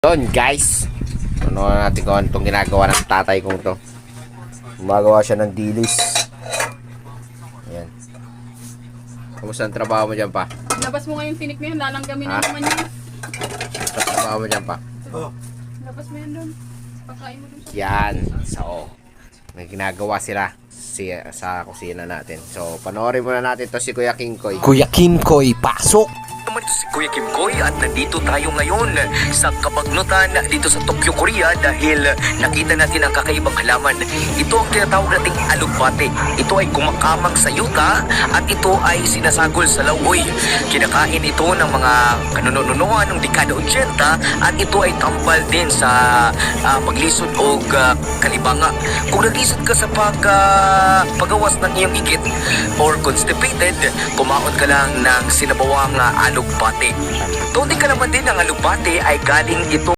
Yun guys, ano natin kung itong ginagawa ng tatay kong to. Gumagawa siya ng dilis. Ayan. Kamusta ang trabaho mo dyan pa? Labas mo nga yung tinik na yun, lalanggamin na naman yun. Kamusta ang trabaho mo dyan pa? Labas mo yun doon. Pagkain mo doon. Yan, so may ginagawa sila sa kusina natin. So panoorin muna natin to si Kuya Kingkoy. Kuya Kimkoy, pasok! Naman ito si Kuya Kimkoy at nandito tayo ngayon sa Kabagnutan dito sa Tokyo, Korea dahil nakita natin ang kakaibang halaman. Ito ang tinatawag nating alugbate. Ito ay kumakamang sa yuta at ito ay sinasagol sa lauoy. Kinakain ito ng mga kanununuan ng dekada 80 at ito ay tambal din sa paglisod o kalibanga. Kung naglisod ka sa pagawas ng iyong igit or constipated, kumaon ka lang ng sinabawang alugbate. Tunay ka naman din ang alugbate ay galing ito